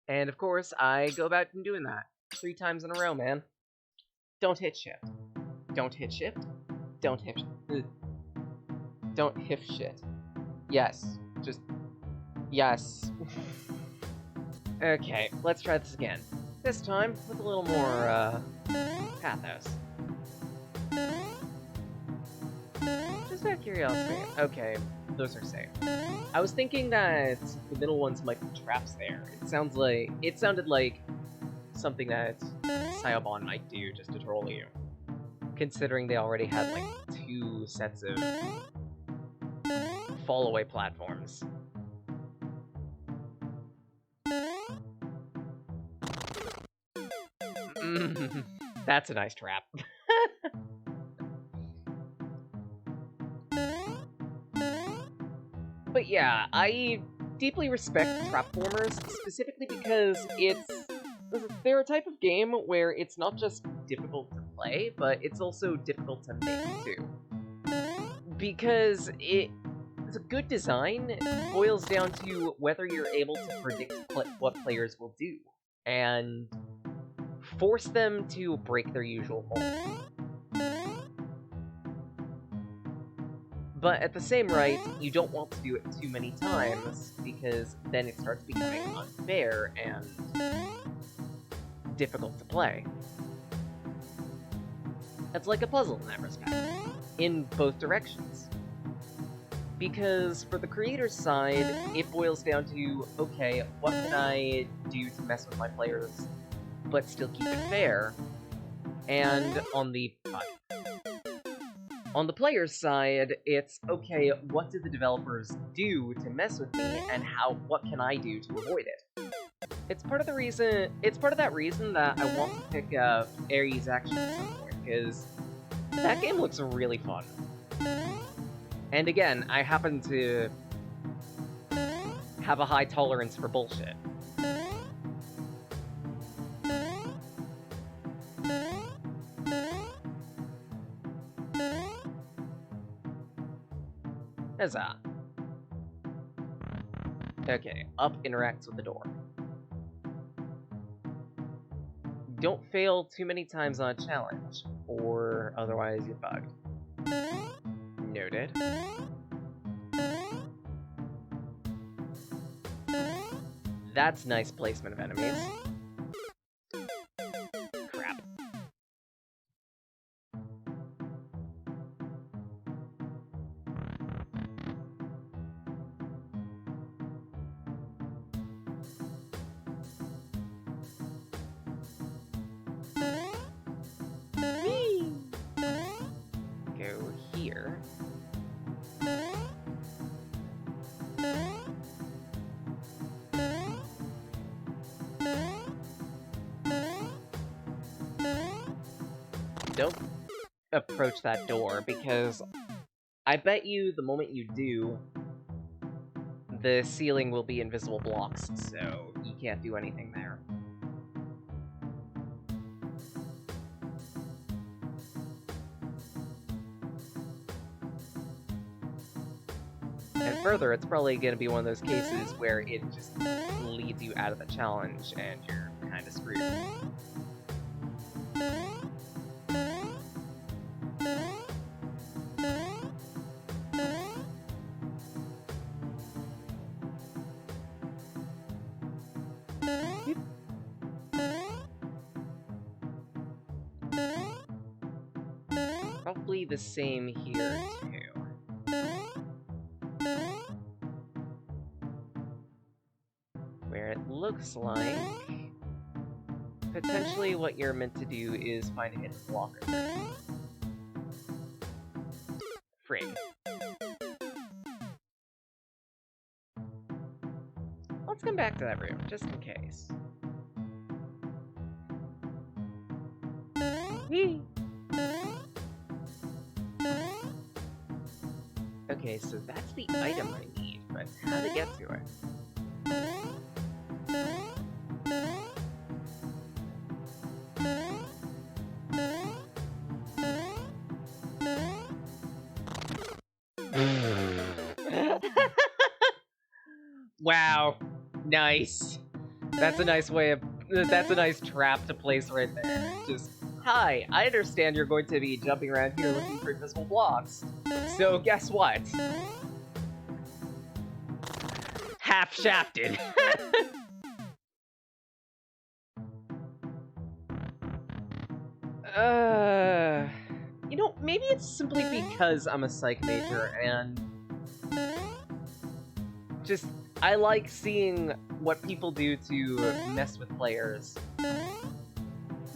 And of course, I go about doing that 3 times in a row, man. Don't hit shift. Don't hit shift. Don't hit. Don't hit shit. Yes. Just. Yes. Okay, let's try this again. This time with a little more, pathos. Just out of curiosity. Okay, those are safe. I was thinking that the middle ones might be traps there. It sounded like something that Syobon might do just to troll you. Considering they already had, like, 2 sets of fall-away platforms. That's a nice trap. But yeah, I deeply respect Trapformers, specifically because they're a type of game where it's not just difficult to play, but it's also difficult to make too. Because it's a good design boils down to whether you're able to predict what players will do, and force them to break their usual mold. But at the same rate, you don't want to do it too many times, because then it starts becoming unfair and difficult to play. It's like a puzzle in that respect, in both directions. Because for the creator's side, it boils down to, okay, what can I do to mess with my players, but still keep it fair? And on the player's side, it's, okay, what did the developers do to mess with me, and what can I do to avoid it? It's part of that reason that I want to pick up Ares Action at some point, because that game looks really fun. And again, I happen to have a high tolerance for bullshit. Huzzah. Okay, up interacts with the door. Don't fail too many times on a challenge, or otherwise you're bugged. Noted. That's nice placement of enemies. Crap. Whee! Go here. Don't approach that door, because I bet you the moment you do, the ceiling will be invisible blocks, so you can't do anything there. And further, it's probably going to be one of those cases where it just leads you out of the challenge and you're kind of screwed. Probably the same here, too. Where it looks like potentially what you're meant to do is find a hidden blocker. Frig. Let's come back to that room, just in case. Whee! Okay, so that's the item I need, but how to get to it? Wow. Nice. That's a nice way of... That's a nice trap to place right there. Just, hi, I understand you're going to be jumping around here looking for invisible blocks. So guess what? Half-shafted. You know, maybe it's simply because I'm a psych major and just I like seeing what people do to mess with players.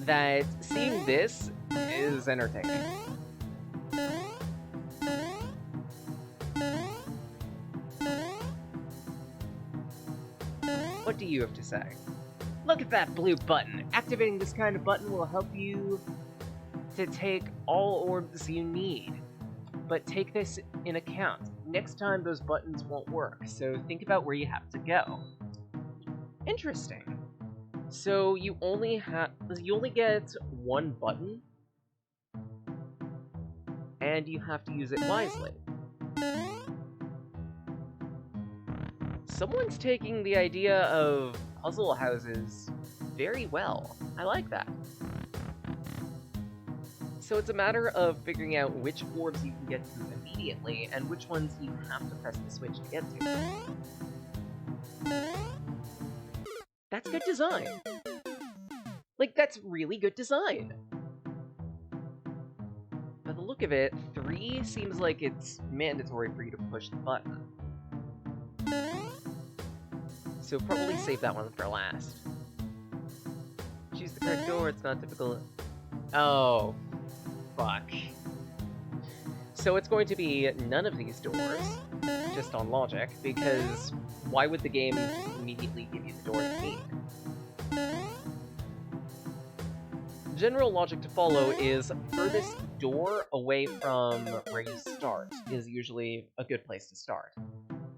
That seeing this is entertaining. What do you have to say? Look at that blue button. Activating this kind of button will help you to take all orbs you need. But take this in account. Next time those buttons won't work, so think about where you have to go. Interesting. So you only get one button, and you have to use it wisely. Someone's taking the idea of puzzle houses very well. I like that. So it's a matter of figuring out which orbs you can get to immediately, and which ones you have to press the switch to get to. That's good design. Like, that's really good design. By the look of it, 3 seems like it's mandatory for you to push the button. So probably save that one for last. Choose the correct door, it's not typical... Oh... Fuck. So it's going to be none of these doors, just on logic, because why would the game immediately give you the door you need? General logic to follow is furthest door away from where you start is usually a good place to start.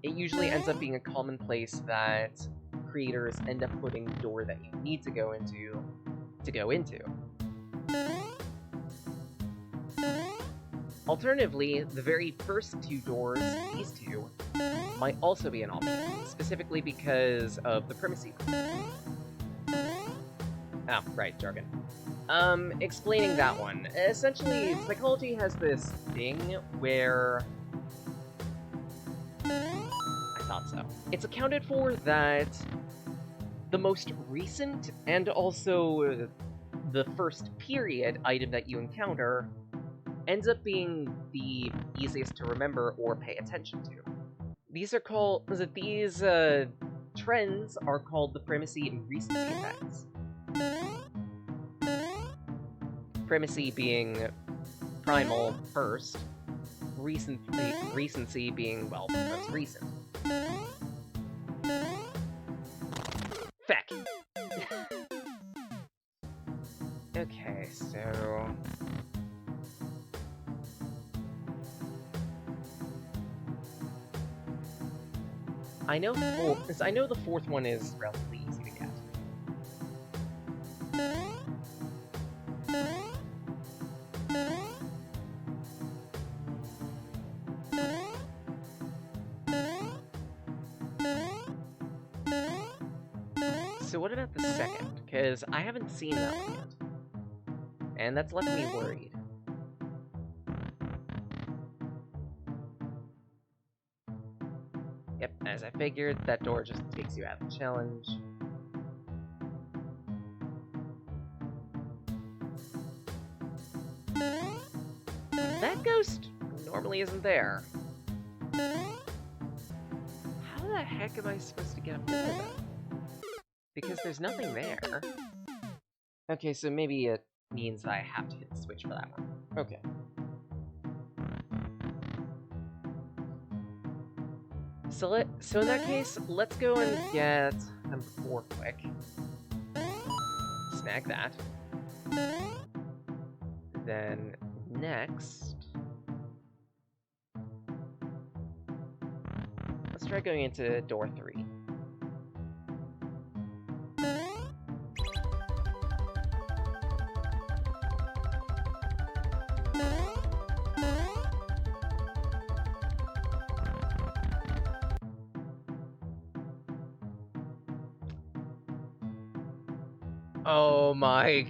It usually ends up being a common place that creators end up putting the door that you need to go into. Alternatively, the very first 2 doors, these 2, might also be an option, specifically because of the primacy. Ah, right, jargon. Explaining that one. Essentially, psychology has this thing where... I thought so. It's accounted for that the most recent and also the first period item that you encounter ends up being the easiest to remember or pay attention to. These trends are called the primacy and recency effects. Primacy being primal first, recency being, well, most recent. Feck. Okay, so... I know the fourth one is relatively easy to get. So what about the second? Because I haven't seen that one yet. And that's left me worried. Yep, as I figured, that door just takes you out of the challenge. That ghost normally isn't there. How the heck am I supposed to get up there then? Because there's nothing there. Okay, so maybe it means I have to hit the switch for that one. Okay. So in that case, let's go and get number 4 quick. Snag that. Then next, let's try going into door 3. Oh my...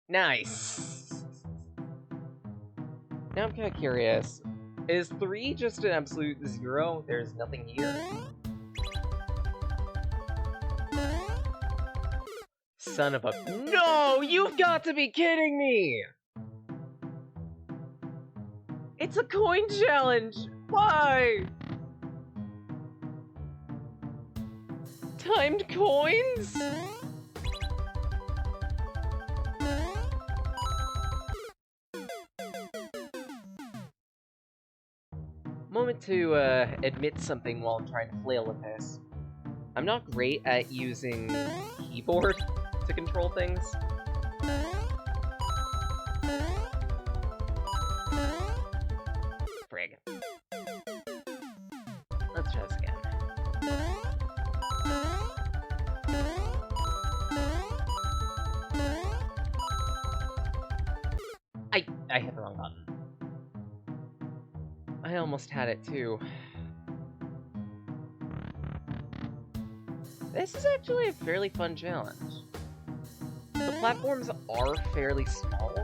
Nice! Now I'm kinda curious. Is 3 just an absolute 0? There's nothing here? Son of a... No! You've got to be kidding me! It's a coin challenge! Why? Timed coins? Moment to admit something while I'm trying to flail with this. I'm not great at using keyboard to control things. Frig. Let's try this again. I hit the wrong button. I almost had it too. This is actually a fairly fun challenge. The platforms are fairly small,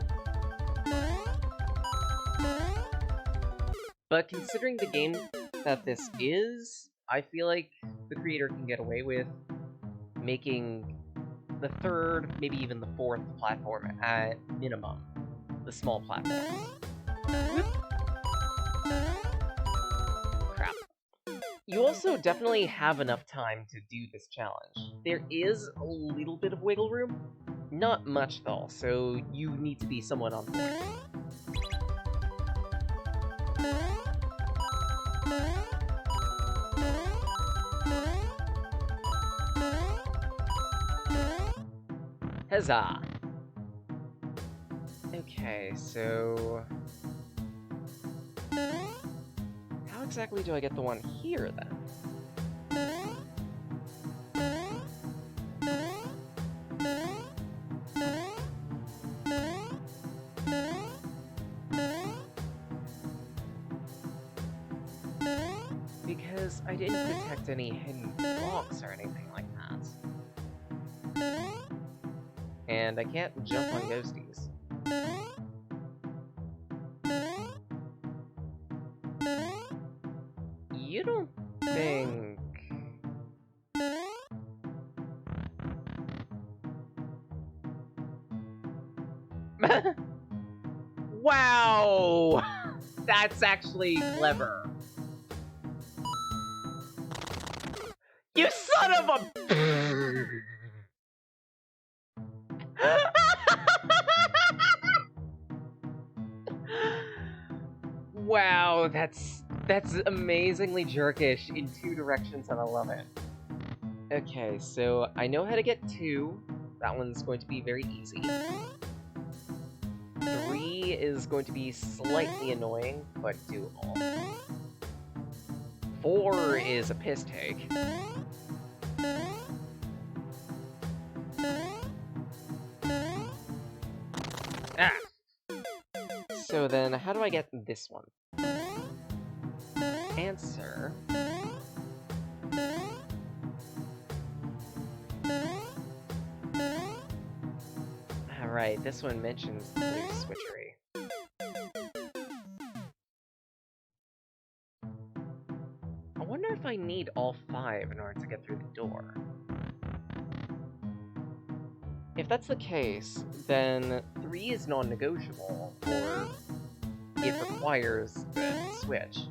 but considering the game that this is, I feel like the creator can get away with making the third, maybe even the fourth platform at minimum the small platforms. Crap. You also definitely have enough time to do this challenge. There is a little bit of wiggle room. Not much though, so you need to be somewhat on point. Huzzah! Okay, so... how exactly do I get the one here, then? Because I didn't detect any hidden blocks or anything like that. And I can't jump on ghosties. You don't think... Wow! That's actually clever. You son of a... Wow, that's amazingly jerkish in two directions, and I love it. Okay, so I know how to get 2. That one's going to be very easy. 3 is going to be slightly annoying, but doable. 4 is a piss take. Ah! So then, how do I get this one? Answer... Alright, this one mentions the blue switchery. I wonder if I need all 5 in order to get through the door. If that's the case, then 3 is non-negotiable, or it requires the switch.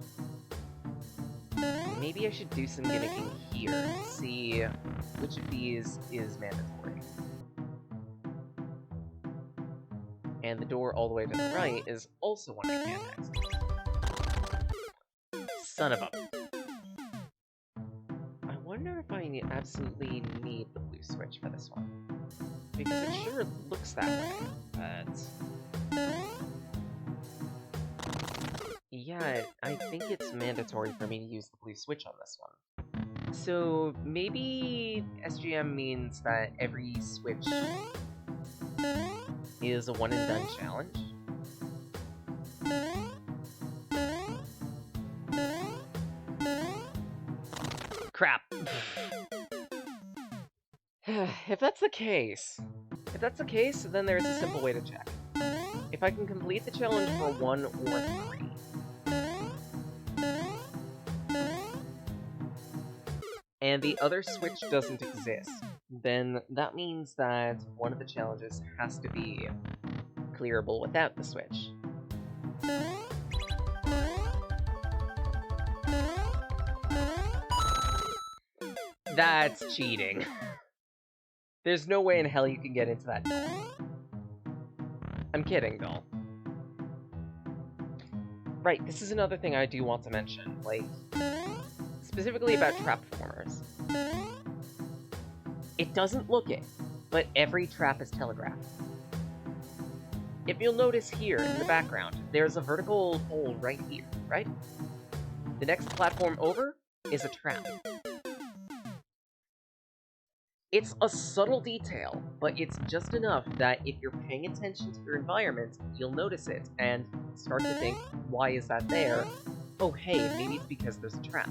Maybe I should do some gimmicking here to see which of these is mandatory. And the door all the way to the right is also one I can't access. Son of a... I wonder if I absolutely need the blue switch for this one. Because it sure looks that way, but... yeah, I think it's mandatory for me to use the blue switch on this one. So maybe SGM means that every switch is a one-and-done challenge? Crap. If that's the case, then there's a simple way to check. If I can complete the challenge for 1 or 3, and the other switch doesn't exist, then that means that one of the challenges has to be clearable without the switch. That's cheating. There's no way in hell you can get into that door. I'm kidding, though. Right, this is another thing I do want to mention, like, specifically about Trapformers. It doesn't look it, but every trap is telegraphed. If you'll notice here in the background, there's a vertical hole right here, right? The next platform over is a trap. It's a subtle detail, but it's just enough that if you're paying attention to your environment, you'll notice it and start to think, why is that there? Oh hey, maybe it's because there's a trap.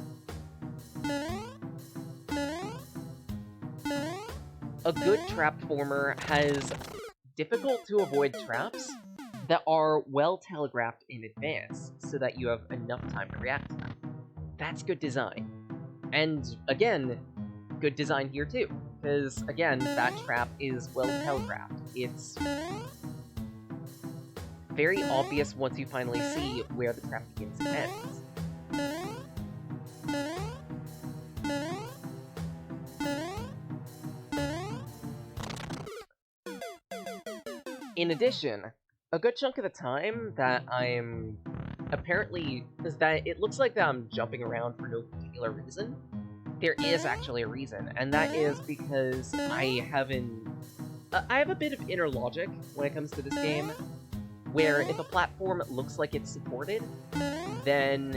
A good Trapformer has difficult to avoid traps that are well telegraphed in advance so that you have enough time to react to them. That's good design. And again, good design here too. Because, again, that trap is well telegraphed. It's very obvious once you finally see where the trap begins and ends. In addition, a good chunk of the time that I'm apparently is that it looks like that I'm jumping around for no particular reason. There is actually a reason, and that is because I have a bit of inner logic when it comes to this game, where if a platform looks like it's supported, then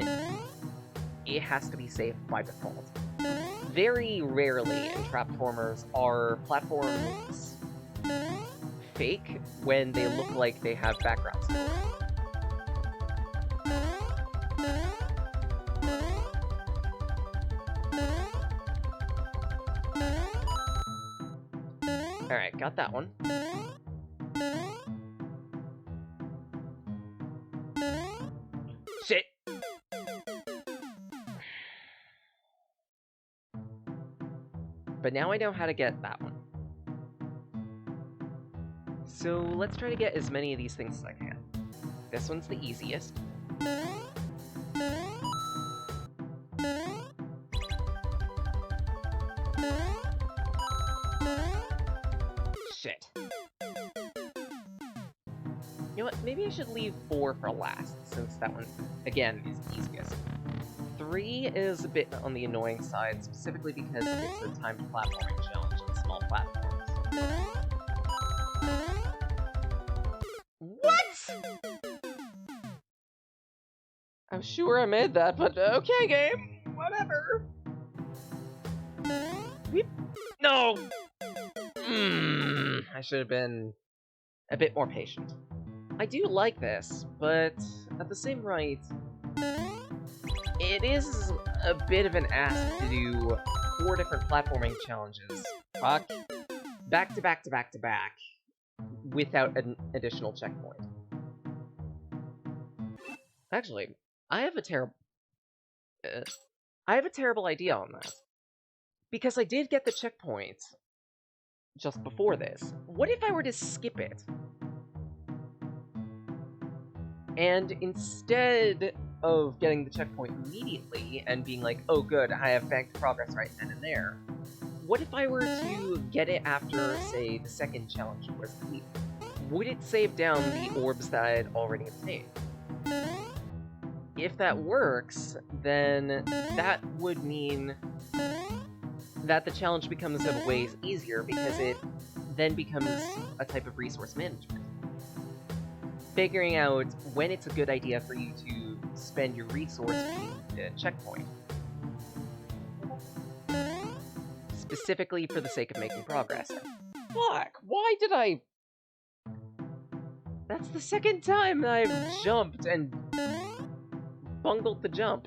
it has to be safe by default. Very rarely in Trapformers are platforms fake when they look like they have background support. Alright, got that one. Shit! But now I know how to get that one. So let's try to get as many of these things as I can. This one's the easiest. Shit. You know what, maybe I should leave 4 for last, since that one, again, is the easiest. 3 is a bit on the annoying side, specifically because it's a timed platforming challenge on small platforms. What?! I'm sure I made that, but okay, game! Whatever! No! I should have been a bit more patient. I do like this, but at the same rate, it is a bit of an ask to do 4 different platforming challenges. Fuck. Back to back to back to back, without an additional checkpoint. Actually, I have a terrible idea on that. Because I did get the checkpoint just before this. What if I were to skip it? And instead of getting the checkpoint immediately and being like, oh good, I have banked progress right then and there, what if I were to get it after, say, the second challenge was complete? Would it save down the orbs that I had already obtained? If that works, then that would mean that the challenge becomes a ways easier because it then becomes a type of resource management. Figuring out when it's a good idea for you to spend your resource being a checkpoint. Specifically for the sake of making progress. Fuck, why did I... That's the second time that I've jumped and bungled the jump.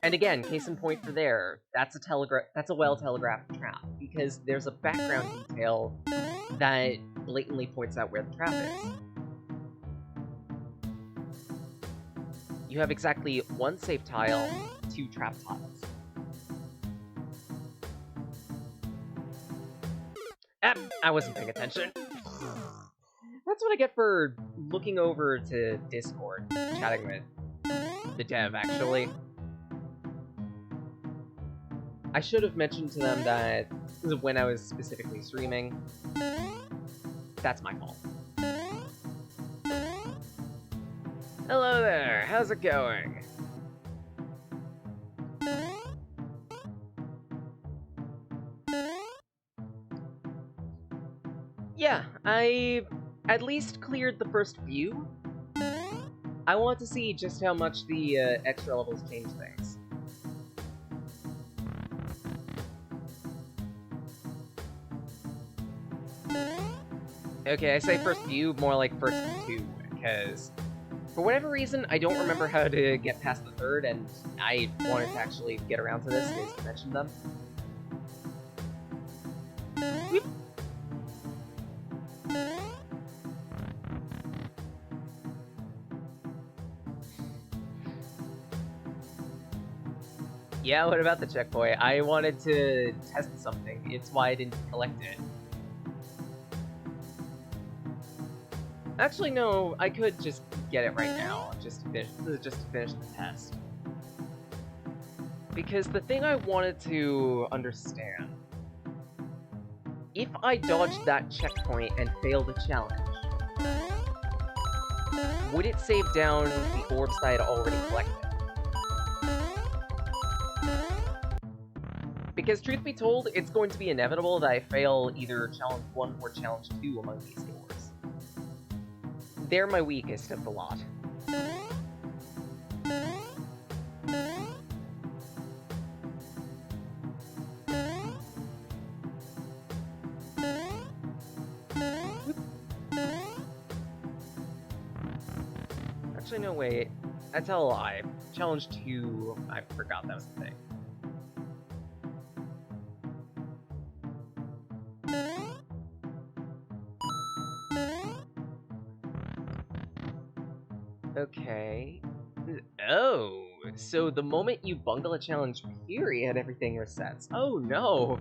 And again, case in point for there, that's a well-telegraphed trap, because there's a background detail that blatantly points out where the trap is. You have exactly one safe tile, 2 trap tiles. I wasn't paying attention. That's what I get for looking over to Discord, chatting with the dev, actually. I should have mentioned to them that when I was specifically streaming. That's my fault. Hello there, how's it going? Yeah, I at least cleared the first view. I want to see just how much the extra levels change things. Okay, I say first view, more like first 2, because for whatever reason, I don't remember how to get past the third, and I wanted to actually get around to this, because I mentioned them. Whoop. Yeah, what about the checkpoint? I wanted to test something. It's why I didn't collect it. Actually, no, I could just get it right now, just to finish the test. Because the thing I wanted to understand, if I dodged that checkpoint and failed a challenge, would it save down the orbs that I had already collected? Because truth be told, it's going to be inevitable that I fail either Challenge 1 or Challenge 2 among these doors. They're my weakest of the lot. Actually, no, wait. That's a lie. Challenge 2, I forgot that was the thing. Okay. Oh, so the moment you bungle a challenge period, everything resets. Oh no.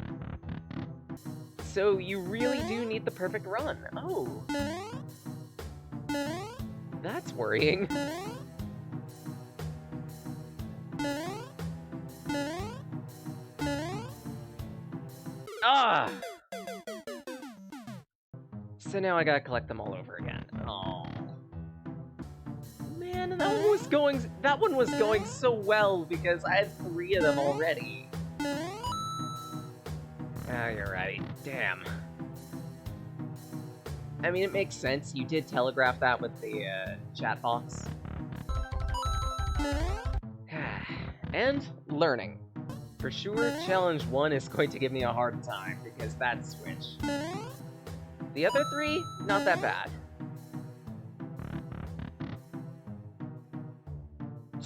So you really do need the perfect run. Oh. That's worrying. Ah! So now I gotta collect them all over again. Oh. Man, and that one was going so well because I had 3 of them already. Ah, you're right. Damn. I mean, it makes sense. You did telegraph that with the chat box. And learning. For sure, Challenge 1 is going to give me a hard time because that switch. The other 3, not that bad.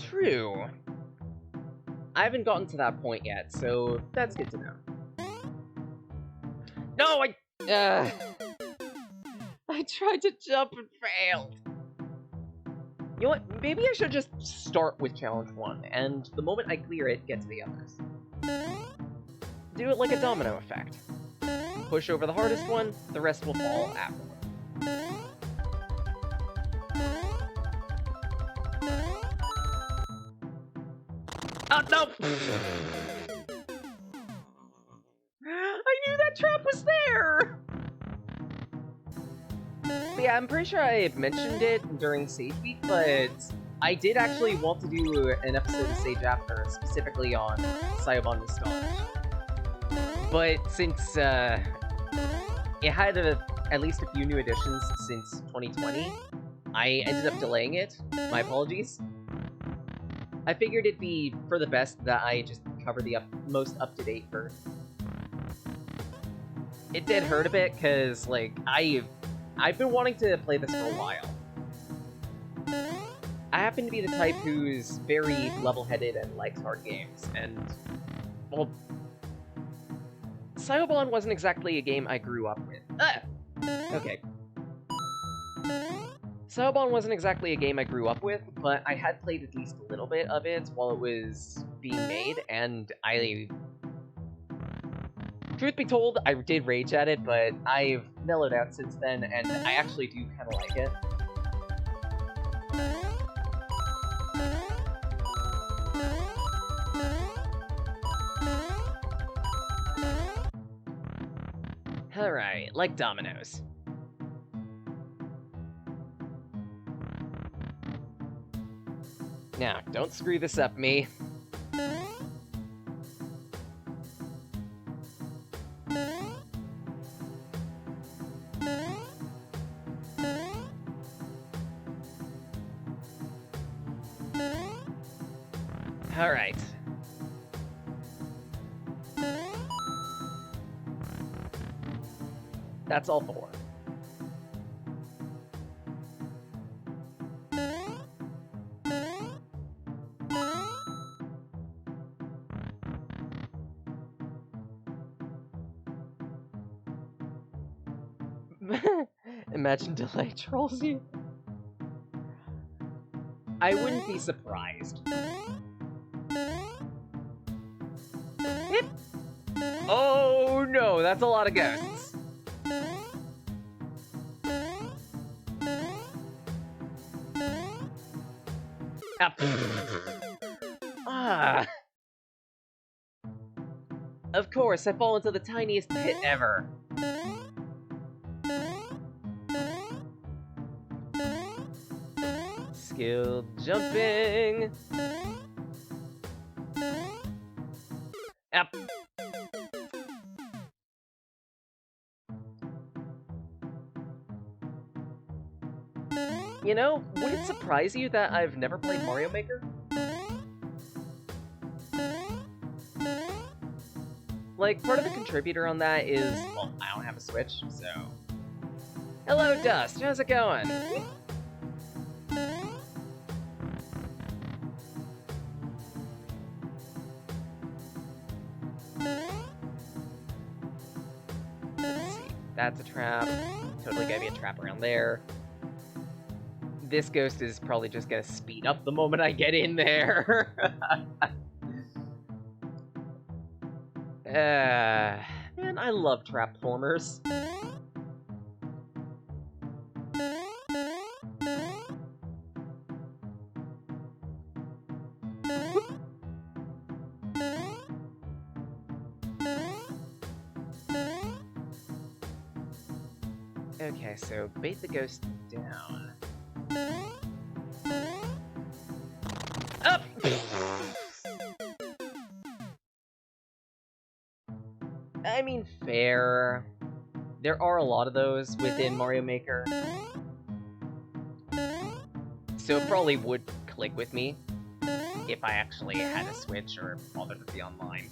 True. I haven't gotten to that point yet, so that's good to know. No, I tried to jump and failed. You know what? Maybe I should just start with Challenge 1, and the moment I clear it, get to the others. Do it like a domino effect. Push over the hardest one, the rest will fall afterward. Oh, no! I knew that trap was there! But yeah, I'm pretty sure I had mentioned it during Sage Week, but I did actually want to do an episode of Sage After, specifically on Syobon Nostalg. But since it had at least a few new additions since 2020, I ended up delaying it. My apologies. I figured it'd be for the best that I just cover the most up-to-date version. it did hurt a bit, because, like, I've been wanting to play this for a while. I happen to be the type who's very level-headed and likes hard games, and, well, Syobon wasn't exactly a game I grew up with. Okay. Syobon wasn't exactly a game I grew up with, but I had played at least a little bit of it while it was being made, and truth be told, I did rage at it, but I've mellowed out since then, and I actually do kind of like it. Alright, like dominoes. Now, don't screw this up, me. Alright. That's all four. Imagine delay trolls you. I wouldn't be surprised. Yep. Oh no, that's a lot of ghosts. Ah. Of course, I fall into the tiniest pit ever. Skilled jumping. Up. You know, would it surprise you that I've never played Mario Maker? Like, part of the contributor on that is, well, I don't have a Switch, so... Hello, Dust! How's it going? Let's see. That's a trap. Totally gotta be a trap around there. This ghost is probably just gonna speed up the moment I get in there. Man, I love Trapformers. Okay, so bait the ghost down. Up! I mean, fair. There are a lot of those within Mario Maker. So it probably would click with me if I actually had a Switch or bothered to be online.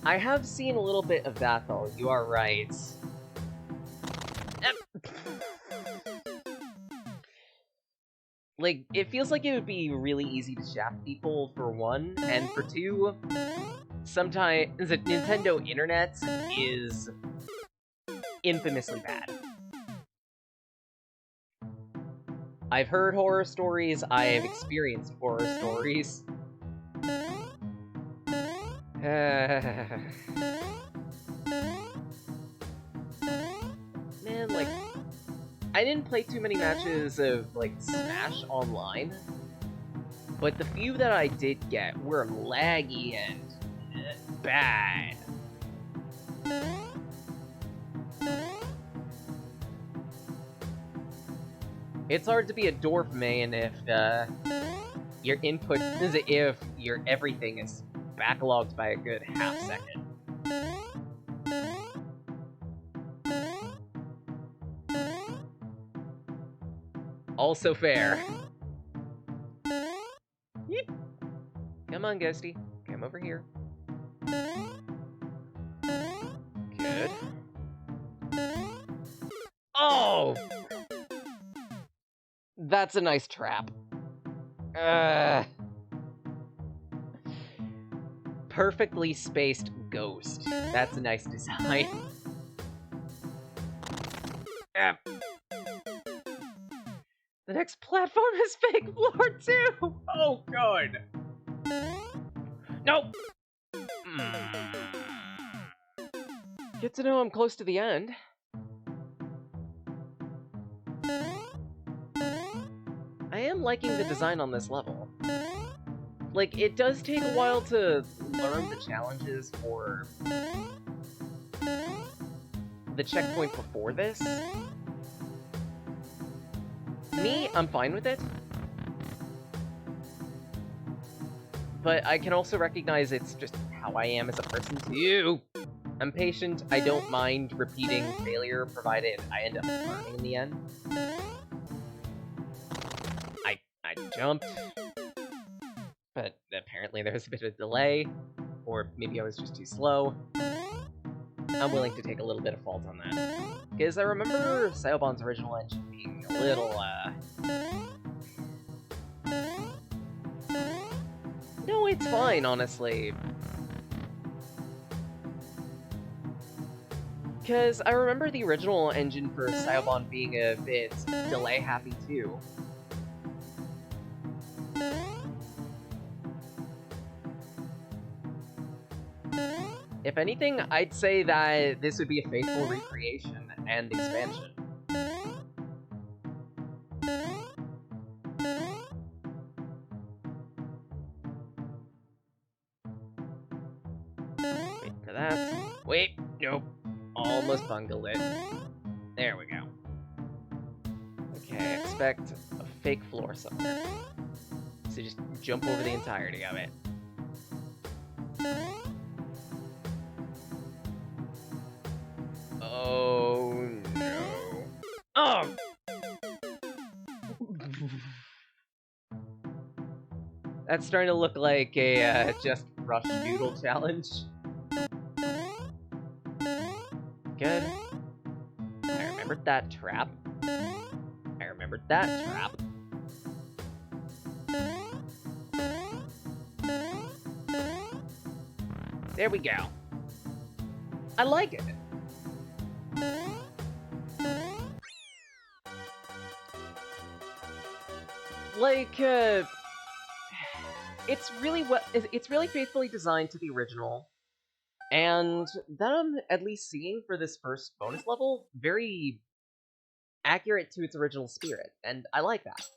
I have seen a little bit of that, though. You are right. Like, it feels like it would be really easy to shaft people, for one, and for two, sometimes the Nintendo Internet is infamously bad. I've heard horror stories, I have experienced horror stories. Man, like, I didn't play too many matches of, like, Smash online, but the few that I did get were laggy and bad. It's hard to be a dwarf main if your input is if your everything is backlogged by a good half second. Also fair. Yeep. Come on, Ghosty. Come over here. Good. Oh! That's a nice trap. Perfectly spaced ghost. That's a nice design. The next platform is fake floor too! Oh, good. Nope! Good to know I'm close to the end. I am liking the design on this level. Like, it does take a while to learn the challenges for the checkpoint before this. Me, I'm fine with it. But I can also recognize it's just how I am as a person too. I'm patient, I don't mind repeating failure, provided I end up learning in the end. I jumped, but apparently there was a bit of delay, or maybe I was just too slow. I'm willing to take a little bit of fault on that. Because I remember Syobon's original engine being a little, No, it's fine, honestly. Because I remember the original engine for Syobon being a bit delay-happy, too. If anything, I'd say that this would be a faithful recreation and expansion. Wait for that. Wait, nope. Almost bungled it. There we go. Okay, expect a fake floor somewhere. So just jump over the entirety of it. Oh, no. Oh! That's starting to look like a just rush noodle challenge. Good. I remembered that trap. I remembered that trap. There we go. I like it. Like, it's really faithfully designed to the original, and that I'm at least seeing for this first bonus level, very accurate to its original spirit, and I like that.